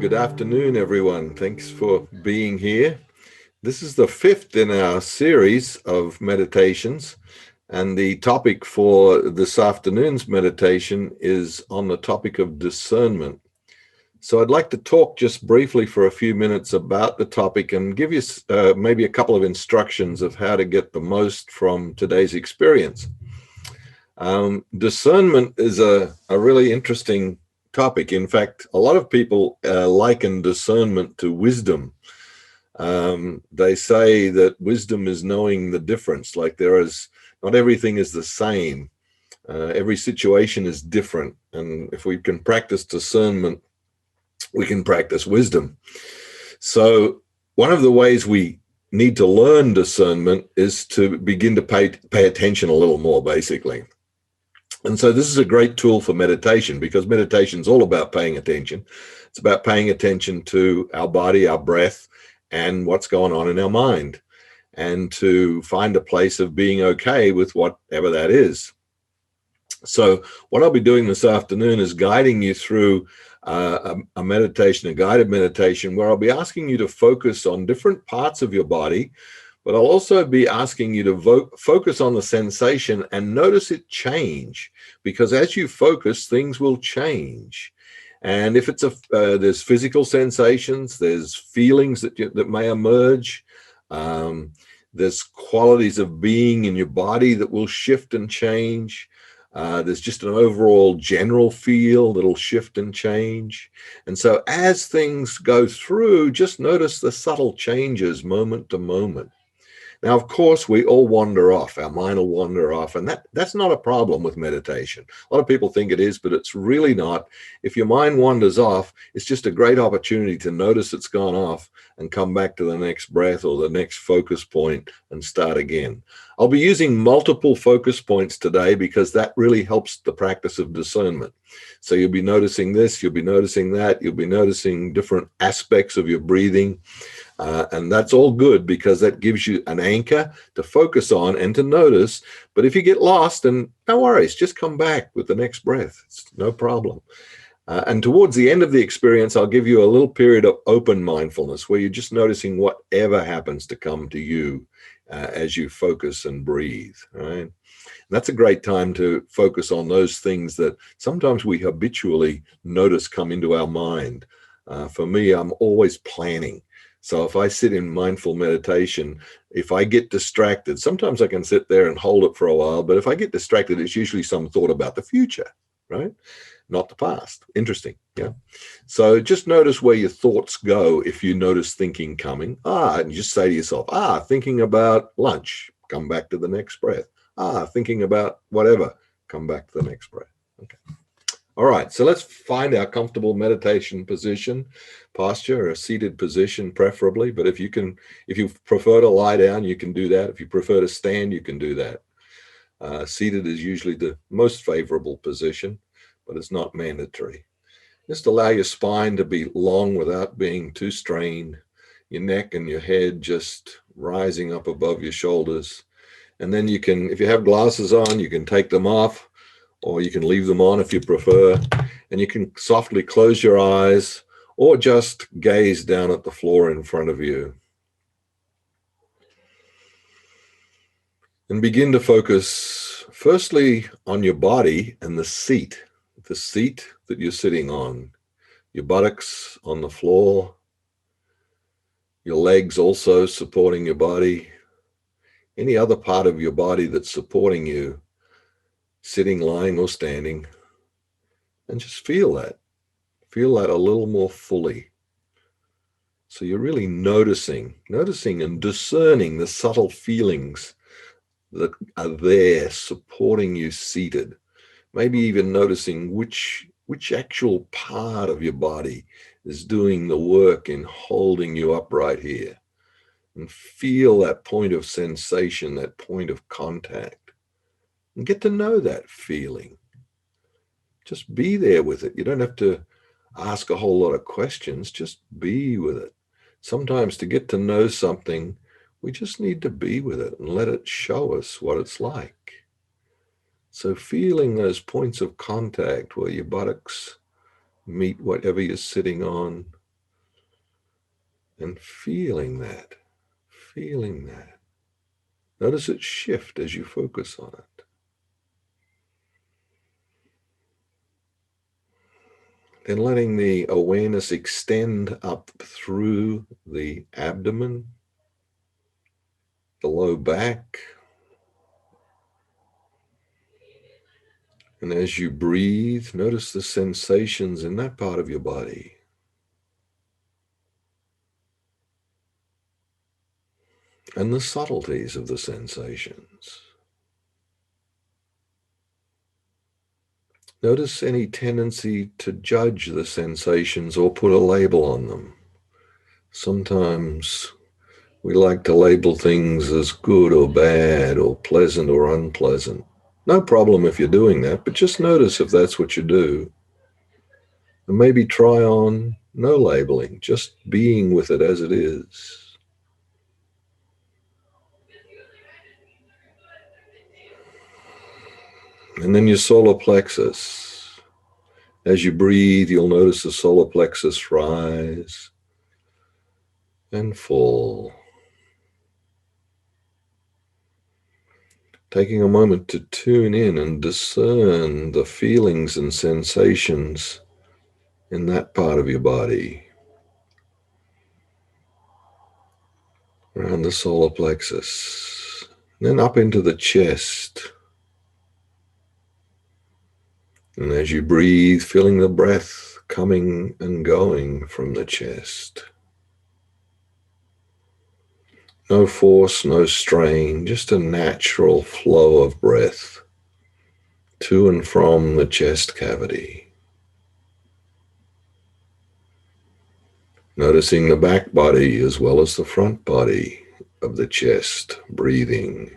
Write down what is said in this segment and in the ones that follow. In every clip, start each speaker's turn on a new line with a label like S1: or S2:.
S1: Good afternoon, everyone. Thanks for being here. This is the fifth in our series of meditations, and the topic for this afternoon's meditation is on the topic of discernment. So I'd like to talk just briefly for a few minutes about the topic and give you maybe a couple of instructions of how to get the most from today's experience. Discernment is a really interesting topic. In fact, a lot of people liken discernment to wisdom. They say that wisdom is knowing the difference, like not everything is the same. Every situation is different. And if we can practice discernment, we can practice wisdom. So one of the ways we need to learn discernment is to begin to pay attention a little more, basically. And so this is a great tool for meditation, because meditation is all about paying attention. It's about paying attention to our body, our breath, and what's going on in our mind, and to find a place of being okay with whatever that is. So what I'll be doing this afternoon is guiding you through a meditation, a guided meditation, where I'll be asking you to focus on different parts of your body, but I'll also be asking you to focus on the sensation and notice it change, because as you focus, things will change. And if it's there's physical sensations, there's feelings that may emerge, there's qualities of being in your body that will shift and change. There's just an overall general feel that'll shift and change. And so as things go through, just notice the subtle changes moment to moment. Now, of course, we all wander off. Our mind will wander off, and that's not a problem with meditation. A lot of people think it is, but it's really not. If your mind wanders off, it's just a great opportunity to notice it's gone off and come back to the next breath or the next focus point and start again. I'll be using multiple focus points today because that really helps the practice of discernment. So you'll be noticing this, you'll be noticing that, you'll be noticing different aspects of your breathing. And that's all good, because that gives you an anchor to focus on and to notice. But if you get lost, then no worries, just come back with the next breath. It's no problem. And towards the end of the experience, I'll give you a little period of open mindfulness where you're just noticing whatever happens to come to you as you focus and breathe. Right? And that's a great time to focus on those things that sometimes we habitually notice come into our mind. For me, I'm always planning. So if I sit in mindful meditation, if I get distracted, sometimes I can sit there and hold it for a while, but if I get distracted, it's usually some thought about the future, right? Not the past. Interesting, yeah? So just notice where your thoughts go if you notice thinking coming. And just say to yourself, thinking about lunch, come back to the next breath. Thinking about whatever, come back to the next breath. Okay. All right, so let's find our comfortable meditation position, posture, a seated position preferably. But if you prefer to lie down, you can do that. If you prefer to stand, you can do that. Seated is usually the most favorable position, but it's not mandatory. Just allow your spine to be long without being too strained, your neck and your head just rising up above your shoulders. And then you can, if you have glasses on, you can take them off, or you can leave them on if you prefer, and you can softly close your eyes or just gaze down at the floor in front of you. And begin to focus firstly on your body and the seat that you're sitting on, your buttocks on the floor, your legs also supporting your body, any other part of your body that's supporting you, sitting, lying, or standing, and just feel that a little more fully. So you're really noticing and discerning the subtle feelings that are there supporting you seated. Maybe even noticing which actual part of your body is doing the work in holding you upright here. And feel that point of sensation, that point of contact. And get to know that feeling. Just be there with it. You don't have to ask a whole lot of questions. Just be with it. Sometimes to get to know something, we just need to be with it and let it show us what it's like. So feeling those points of contact where your buttocks meet whatever you're sitting on, and feeling that, feeling that. Notice it shift as you focus on it. Then letting the awareness extend up through the abdomen, the low back. And as you breathe, notice the sensations in that part of your body. And the subtleties of the sensations. Notice any tendency to judge the sensations or put a label on them. Sometimes we like to label things as good or bad or pleasant or unpleasant. No problem if you're doing that, but just notice if that's what you do. And maybe try on no labeling, just being with it as it is. And then your solar plexus. As you breathe, you'll notice the solar plexus rise and fall. Taking a moment to tune in and discern the feelings and sensations in that part of your body, around the solar plexus, then up into the chest. And as you breathe, feeling the breath coming and going from the chest. No force, no strain, just a natural flow of breath to and from the chest cavity. Noticing the back body as well as the front body of the chest, breathing.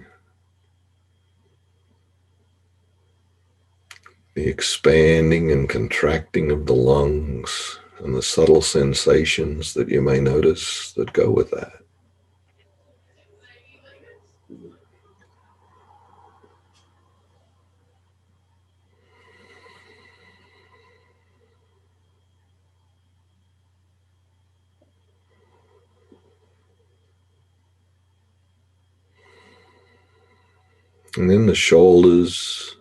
S1: The expanding and contracting of the lungs and the subtle sensations that you may notice that go with that. And then the shoulders,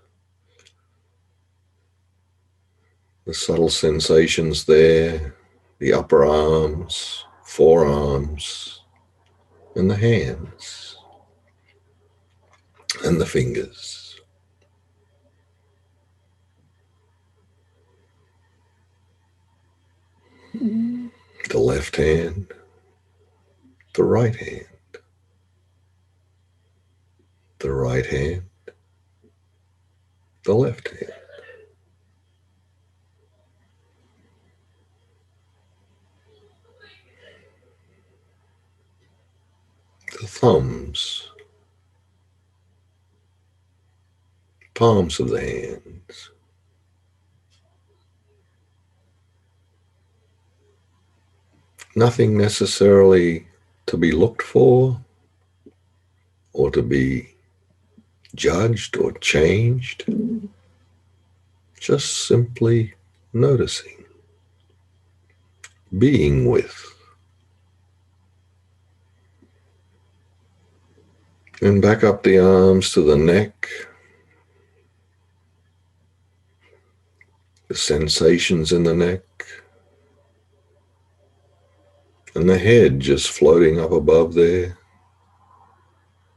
S1: the subtle sensations there, the upper arms, forearms, and the hands, and the fingers. The left hand, the right hand, the right hand, the left hand. The thumbs, palms of the hands. Nothing necessarily to be looked for or to be judged or changed. Just simply noticing, being with. And back up the arms to the neck, the sensations in the neck, and the head just floating up above there,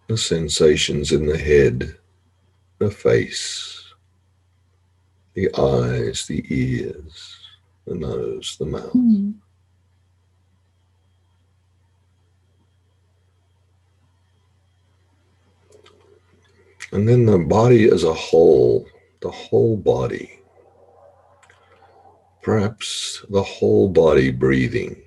S1: the sensations in the head, the face, the eyes, the ears, the nose, the mouth. And then the body as a whole, the whole body. Perhaps the whole body breathing.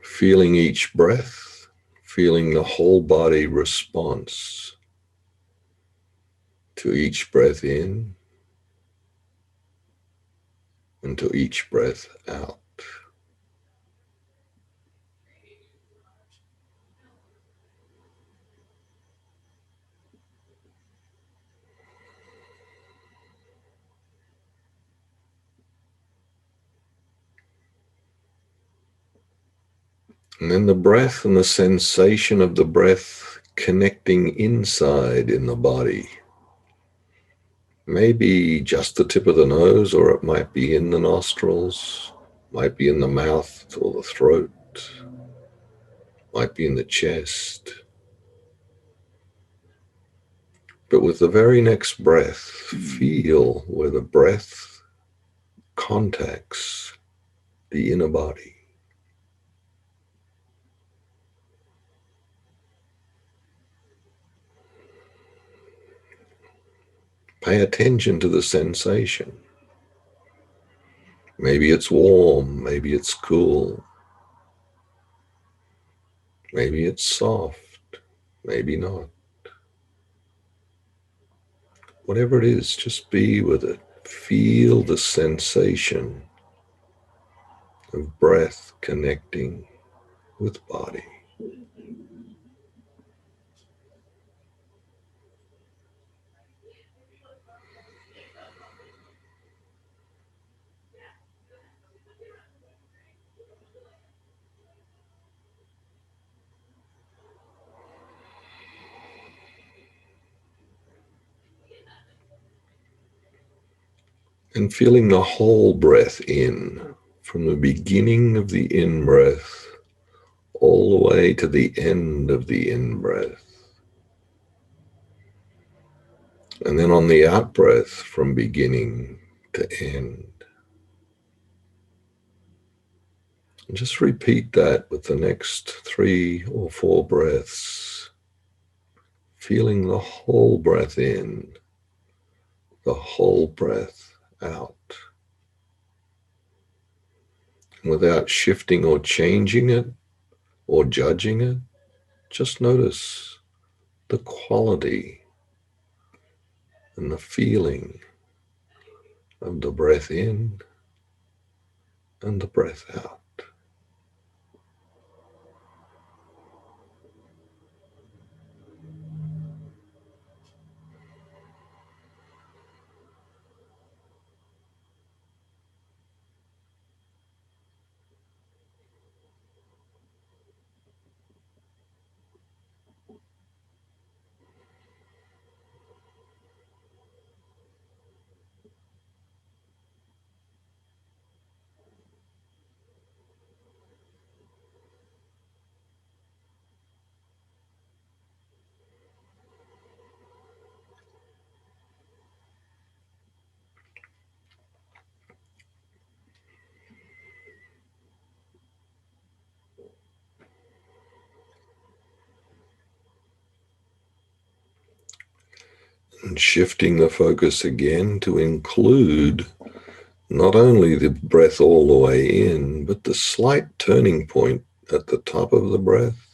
S1: Feeling each breath, feeling the whole body response to each breath in and to each breath out. And then the breath and the sensation of the breath connecting inside in the body. Maybe just the tip of the nose, or it might be in the nostrils, might be in the mouth or the throat, might be in the chest. But with the very next breath, feel where the breath contacts the inner body. Pay attention to the sensation. Maybe it's warm, maybe it's cool, maybe it's soft, maybe not. Whatever it is, just be with it. Feel the sensation of breath connecting with body. And feeling the whole breath in, from the beginning of the in-breath all the way to the end of the in-breath. And then on the out-breath from beginning to end. And just repeat that with the next 3 or 4 breaths, feeling the whole breath in, the whole breath out. Without shifting or changing it or judging it, just notice the quality and the feeling of the breath in and the breath out. And shifting the focus again to include not only the breath all the way in, but the slight turning point at the top of the breath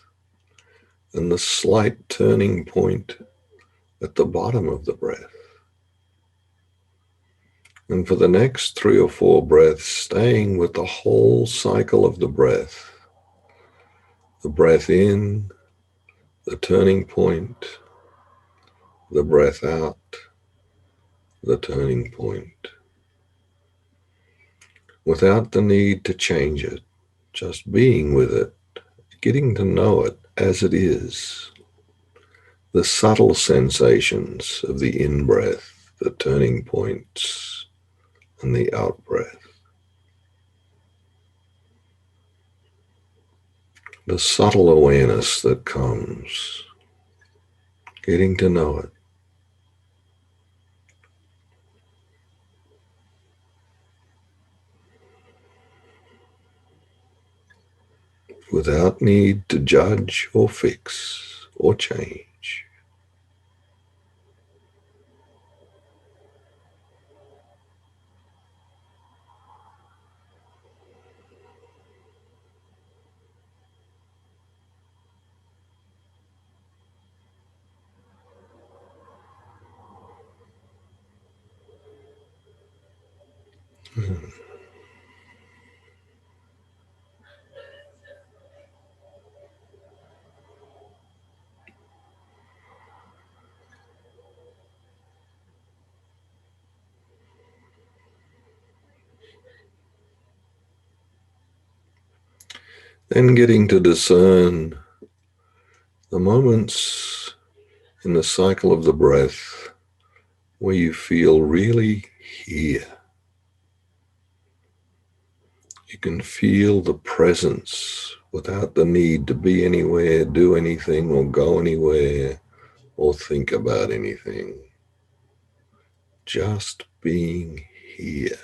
S1: and the slight turning point at the bottom of the breath. And for the next 3 or 4 breaths, staying with the whole cycle of the breath in, the turning point, the breath out, the turning point, without the need to change it, just being with it, getting to know it as it is, the subtle sensations of the in-breath, the turning points, and the out-breath, the subtle awareness that comes, getting to know it. Without need to judge or fix or change. Then getting to discern the moments in the cycle of the breath where you feel really here. You can feel the presence without the need to be anywhere, do anything, or go anywhere, or think about anything. Just being here.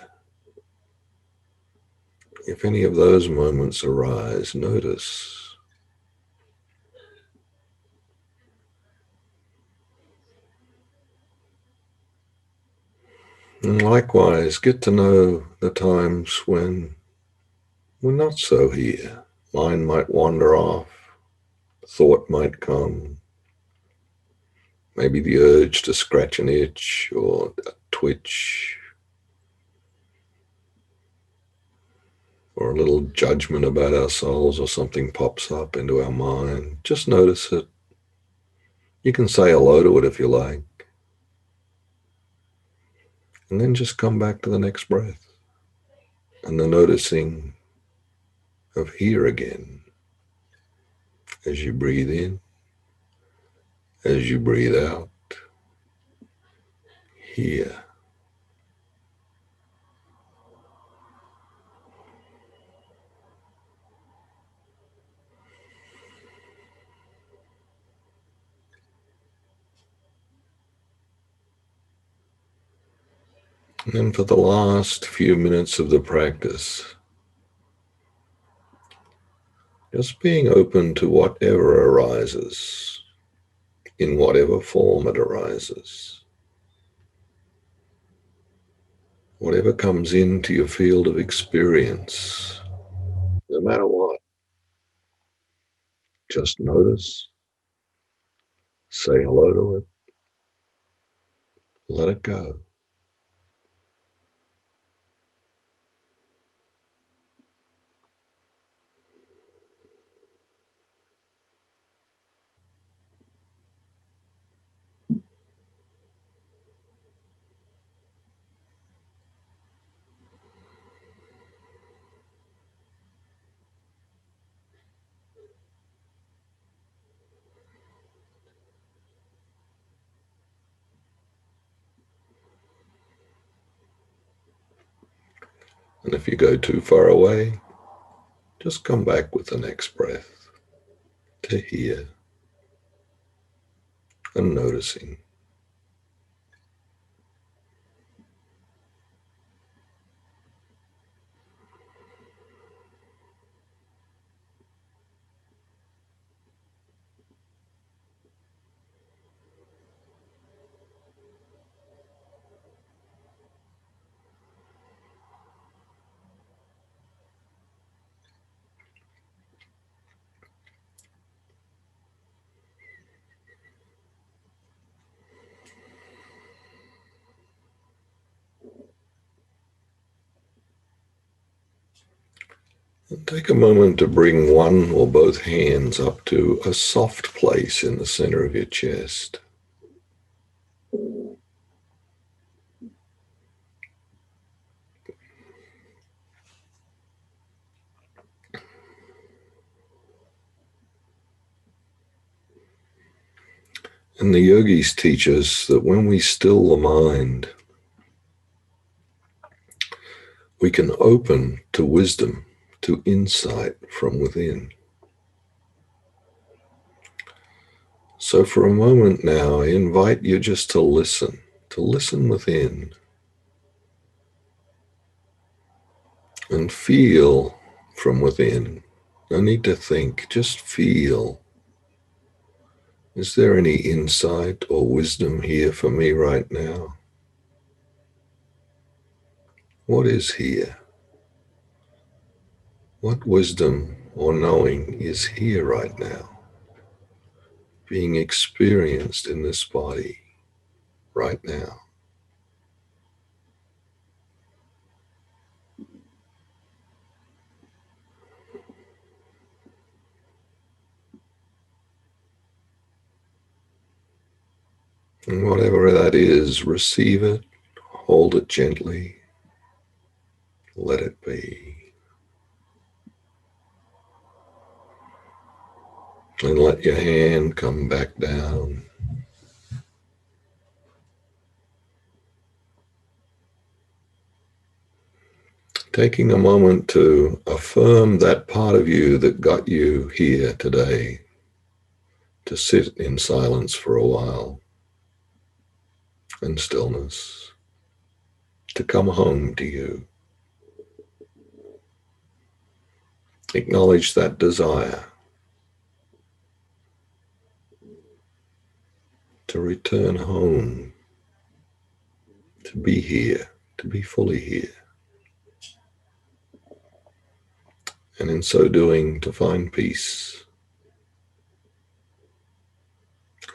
S1: If any of those moments arise, notice. And likewise, get to know the times when we're not so here. Mind might wander off, thought might come, maybe the urge to scratch an itch or a twitch, or a little judgment about ourselves, or something pops up into our mind. Just notice it. You can say hello to it if you like. And then just come back to the next breath and the noticing of here again. As you breathe in, as you breathe out, here. And then for the last few minutes of the practice, just being open to whatever arises, in whatever form it arises. Whatever comes into your field of experience, no matter what, just notice, say hello to it, let it go. And if you go too far away, just come back with the next breath to here and noticing. And take a moment to bring one or both hands up to a soft place in the center of your chest. And the yogis teach us that when we still the mind, we can open to wisdom, to insight from within. So for a moment now, I invite you just to listen within and feel from within. No need to think, just feel. Is there any insight or wisdom here for me right now? What is here? What wisdom or knowing is here right now, being experienced in this body right now? And whatever that is, receive it, hold it gently, let it be. And let your hand come back down. Taking a moment to affirm that part of you that got you here today, to sit in silence for a while and stillness, to come home to you. Acknowledge that desire to return home, to be here, to be fully here. And in so doing, to find peace.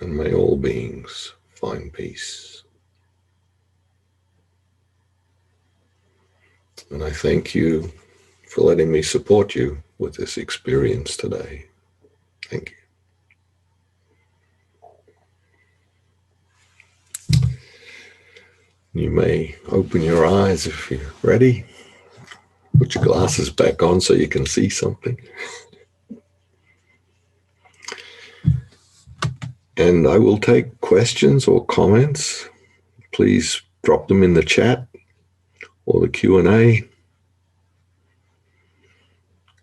S1: And may all beings find peace. And I thank you for letting me support you with this experience today. Thank you. You may open your eyes if you're ready. Put your glasses back on so you can see something. And I will take questions or comments. Please drop them in the chat or the Q&A.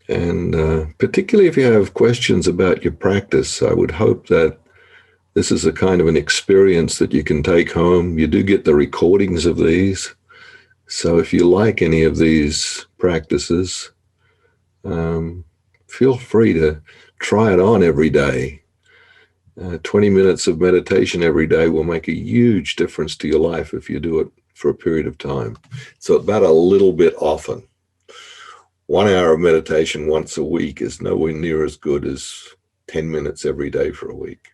S1: And particularly if you have questions about your practice, I would hope that this is a kind of an experience that you can take home. You do get the recordings of these. So if you like any of these practices, feel free to try it on every day. 20 minutes of meditation every day will make a huge difference to your life if you do it for a period of time. So about a little bit often. 1 hour of meditation once a week is nowhere near as good as 10 minutes every day for a week.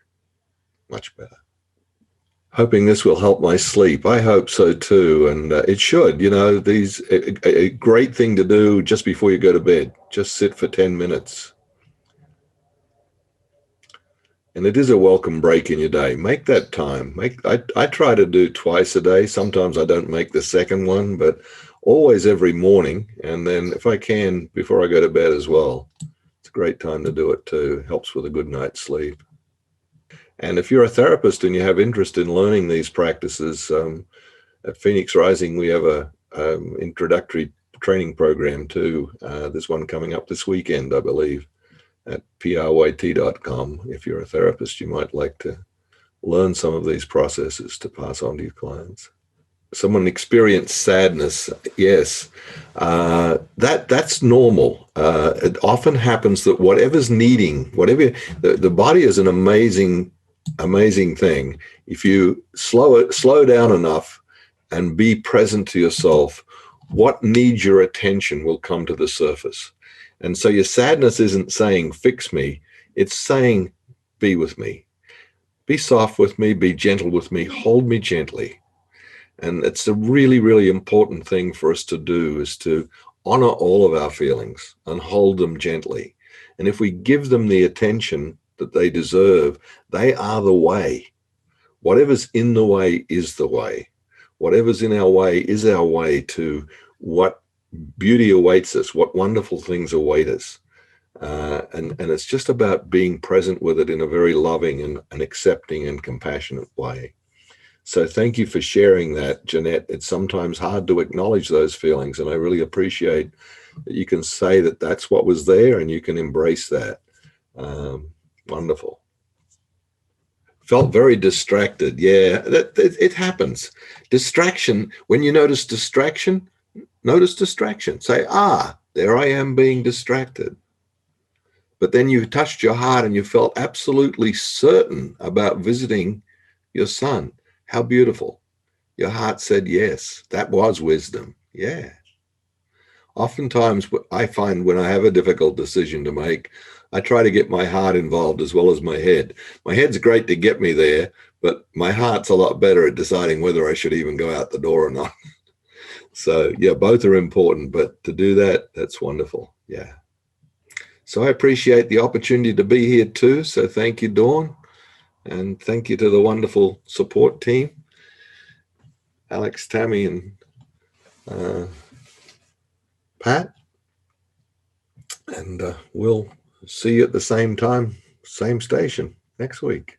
S1: Much better. Hoping this will help my sleep. I hope so too, and it should. You know, a great thing to do just before you go to bed. Just sit for 10 minutes. And it is a welcome break in your day. Make that time. I try to do twice a day. Sometimes I don't make the second one, but always every morning. And then if I can, before I go to bed as well. It's a great time to do it too. Helps with a good night's sleep. And if you're a therapist and you have interest in learning these practices, at Phoenix Rising, we have a introductory training program too. There's one coming up this weekend, I believe, at pryt.com. If you're a therapist, you might like to learn some of these processes to pass on to your clients. Someone experienced sadness. Yes, that's normal. It often happens that whatever's needing, the body is an amazing thing. If you slow down enough and be present to yourself, what needs your attention will come to the surface. And so your sadness isn't saying, fix me. It's saying, be with me. Be soft with me, be gentle with me, hold me gently. And it's a really, really important thing for us to do, is to honor all of our feelings and hold them gently. And if we give them the attention that they deserve, they are the way. Whatever's in the way is the way. Whatever's in our way is our way to what beauty awaits us, what wonderful things await us. And it's just about being present with it in a very loving and accepting and compassionate way. So thank you for sharing that, Jeanette. It's sometimes hard to acknowledge those feelings, and I really appreciate that you can say that that's what was there and you can embrace that. Wonderful. Felt very distracted. Yeah, it happens. Distraction, when you notice distraction. Say, there I am being distracted. But then you touched your heart and you felt absolutely certain about visiting your son. How beautiful. Your heart said yes. That was wisdom. Yeah. Oftentimes, I find when I have a difficult decision to make, I try to get my heart involved as well as my head. My head's great to get me there, but my heart's a lot better at deciding whether I should even go out the door or not. So, yeah, both are important, but to do that, that's wonderful. Yeah. So I appreciate the opportunity to be here too. So thank you, Dawn. And thank you to the wonderful support team, Alex, Tammy, and Pat. And we'll see you at the same time same station next week.